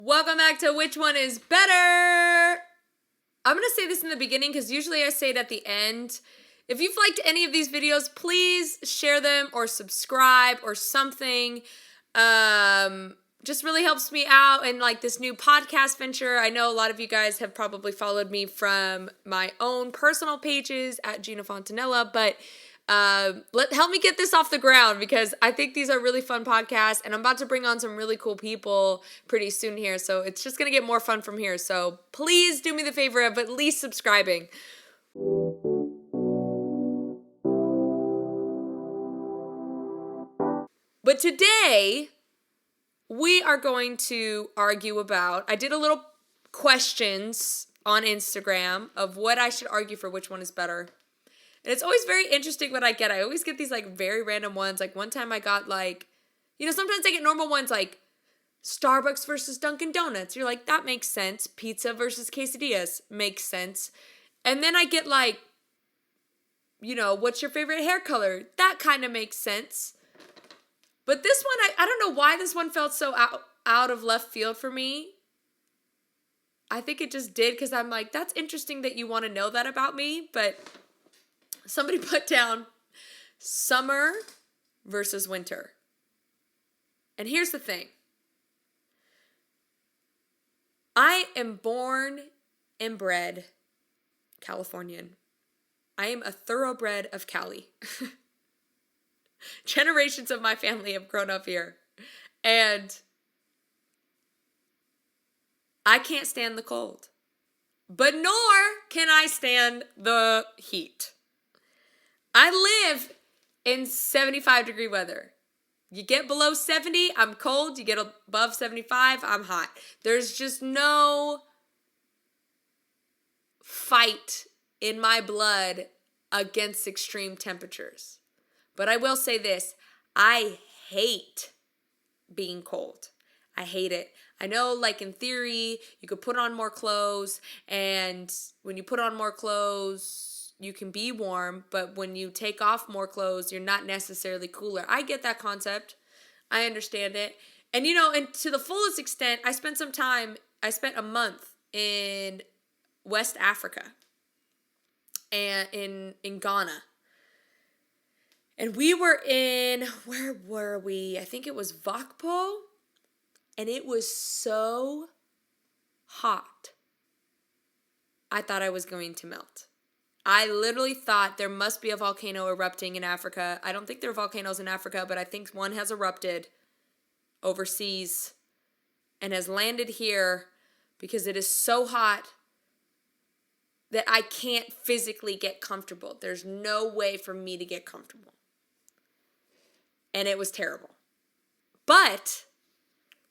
Welcome back to Which One is Better? I'm going to say this in the beginning because usually I say it at the end. If you've liked any of these videos, please share them or subscribe or something. Just really helps me out in like this new podcast venture. I know a lot of you guys have probably followed me from my own personal pages at Geena Fontanella, but help me get this off the ground because I think these are really fun podcasts and I'm about to bring on some really cool people pretty soon here. So it's just going to get more fun from here. So please do me the favor of at least subscribing. But today we are going to argue about, I did a little questions on Instagram of what I should argue for which one is better. And it's always very interesting what I get. I always get these like very random ones. Like one time I got like, sometimes I get normal ones like Starbucks versus Dunkin' Donuts. You're like, that makes sense. Pizza versus quesadillas makes sense. And then I get like, what's your favorite hair color? That kind of makes sense. But this one, I don't know why this one felt so out of left field for me. I think it just did because I'm like, that's interesting that you want to know that about me, but somebody put down summer versus winter. And here's the thing. I am born and bred Californian. I am a thoroughbred of Cali. Generations of my family have grown up here. And I can't stand the cold. But nor can I stand the heat. I live in 75-degree weather. You get below 70, I'm cold. You get above 75, I'm hot. There's just no fight in my blood against extreme temperatures. But I will say this, I hate being cold. I hate it. I know, like in theory, you could put on more clothes, and when you put on more clothes, you can be warm, but when you take off more clothes, you're not necessarily cooler. I get that concept. I understand it. And and to the fullest extent, I spent a month in West Africa and in Ghana. And we were where were we? I think it was Vakpo. And it was so hot. I thought I was going to melt. I literally thought there must be a volcano erupting in Africa. I don't think there are volcanoes in Africa, but I think one has erupted overseas and has landed here because it is so hot that I can't physically get comfortable. There's no way for me to get comfortable. And it was terrible. But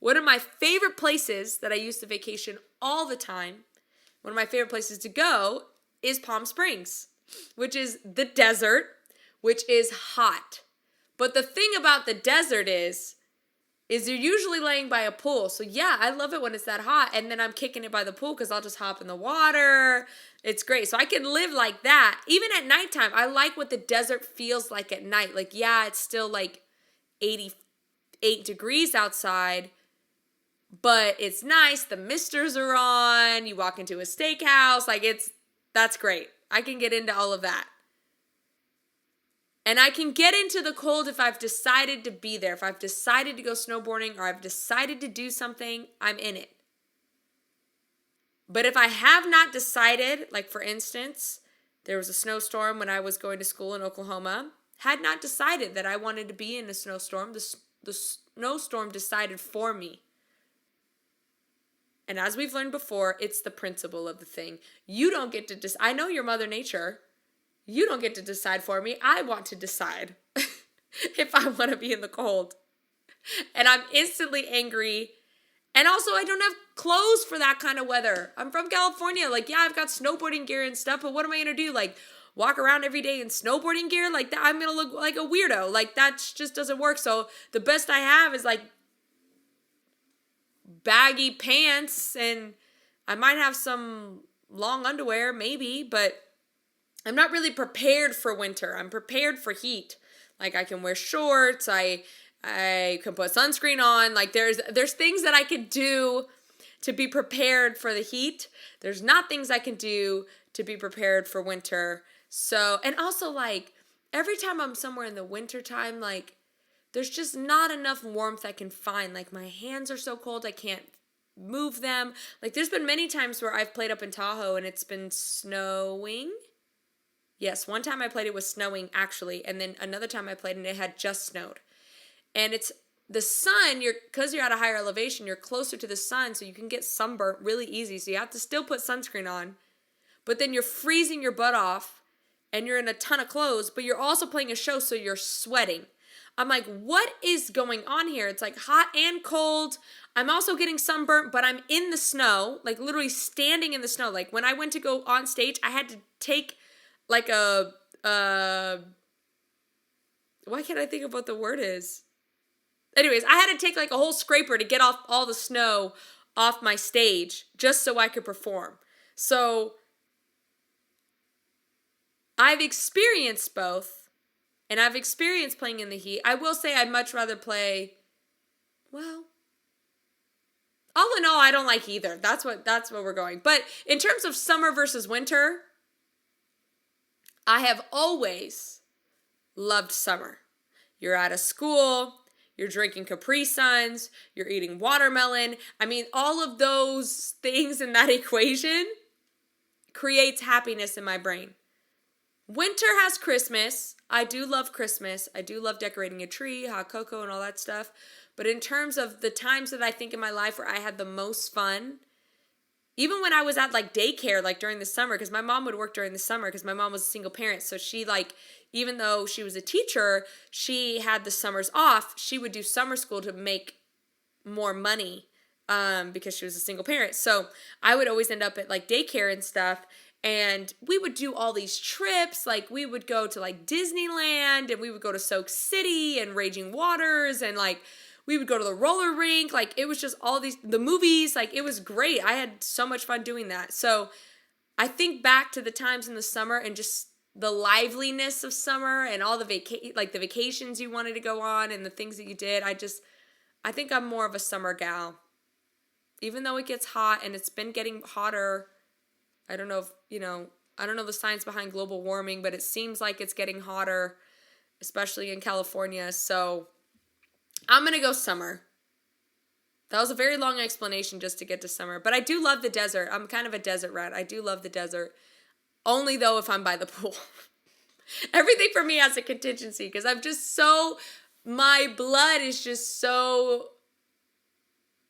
one of my favorite places that I used to vacation all the time, one of my favorite places to go is Palm Springs, which is the desert, which is hot. But the thing about the desert is you're usually laying by a pool. So yeah, I love it when it's that hot. And then I'm kicking it by the pool because I'll just hop in the water. It's great. So I can live like that. Even at nighttime, I like what the desert feels like at night. Like, yeah, it's still like 88 degrees outside, but it's nice. The misters are on. You walk into a steakhouse. That's great. I can get into all of that. And I can get into the cold if I've decided to be there. If I've decided to go snowboarding or I've decided to do something, I'm in it. But if I have not decided, like for instance, there was a snowstorm when I was going to school in Oklahoma, had not decided that I wanted to be in a snowstorm, the snowstorm decided for me. And as we've learned before, it's the principle of the thing. You don't get to decide. I know you're Mother Nature. You don't get to decide for me. I want to decide if I want to be in the cold. And I'm instantly angry. And also, I don't have clothes for that kind of weather. I'm from California. Like, yeah, I've got snowboarding gear and stuff, but what am I going to do? Like, walk around every day in snowboarding gear? Like, that, I'm going to look like a weirdo. Like, that just doesn't work. So the best I have is, like, baggy pants, and I might have some long underwear, maybe, but I'm not really prepared for winter. I'm prepared for heat. Like, I can wear shorts, I can put sunscreen on. Like, there's things that I could do to be prepared for the heat. There's not things I can do to be prepared for winter. So, and also like every time I'm somewhere in the winter time, like there's just not enough warmth I can find. Like my hands are so cold, I can't move them. Like there's been many times where I've played up in Tahoe and it's been snowing. Yes, one time I played it was snowing actually, and then another time I played and it had just snowed. And it's the sun, because you're at a higher elevation, you're closer to the sun, so you can get sunburnt really easy. So you have to still put sunscreen on. But then you're freezing your butt off and you're in a ton of clothes, but you're also playing a show, so you're sweating. I'm like, what is going on here? It's like hot and cold. I'm also getting sunburnt, but I'm in the snow, like literally standing in the snow. Like when I went to go on stage, I had to take like why can't I think of what the word is? Anyways, I had to take like a whole scraper to get off all the snow off my stage just so I could perform. So I've experienced both, and I've experienced playing in the heat. I will say I'd much rather play, well, all in all, I don't like either. That's what we're going. But in terms of summer versus winter, I have always loved summer. You're out of school, you're drinking Capri Suns, you're eating watermelon. I mean, all of those things in that equation creates happiness in my brain. Winter has Christmas. I do love Christmas. I do love decorating a tree, hot cocoa, and all that stuff. But in terms of the times that I think in my life where I had the most fun, even when I was at like daycare, like during the summer, because my mom would work during the summer because my mom was a single parent. So she like, even though she was a teacher, she had the summers off. She would do summer school to make more money because she was a single parent. So I would always end up at like daycare and stuff. And we would do all these trips. Like we would go to like Disneyland and we would go to Soak City and Raging Waters and like we would go to the roller rink. Like it was just all the movies. Like it was great. I had so much fun doing that. So I think back to the times in the summer and just the liveliness of summer and all the the vacations you wanted to go on and the things that you did. I think I'm more of a summer gal. Even though it gets hot and it's been getting hotter. I don't know if, I don't know the science behind global warming, but it seems like it's getting hotter, especially in California. So I'm going to go summer. That was a very long explanation just to get to summer. But I do love the desert. I'm kind of a desert rat. I do love the desert. Only though if I'm by the pool. Everything for me has a contingency because my blood is just so,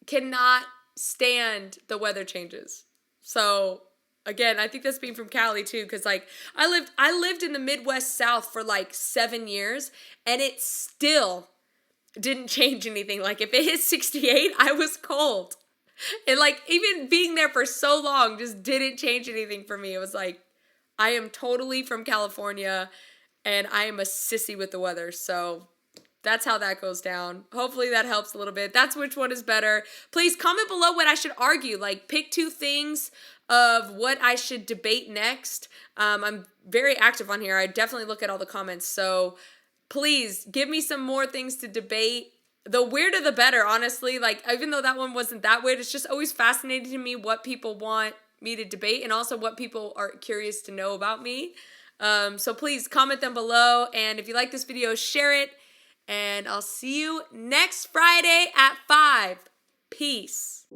cannot stand the weather changes. So again, I think that's being from Cali too, because like I lived in the Midwest South for like 7 years, and it still didn't change anything. Like if it hit 68, I was cold, and like even being there for so long just didn't change anything for me. It was like I am totally from California, and I am a sissy with the weather. So that's how that goes down. Hopefully that helps a little bit. That's which one is better. Please comment below what I should argue. Like pick 2 things of what I should debate next. I'm very active on here. I definitely look at all the comments. So please give me some more things to debate. The weirder the better, honestly. Like even though that one wasn't that weird, it's just always fascinating to me what people want me to debate and also what people are curious to know about me. So please comment them below. And if you like this video, share it. And I'll see you next Friday at 5. Peace.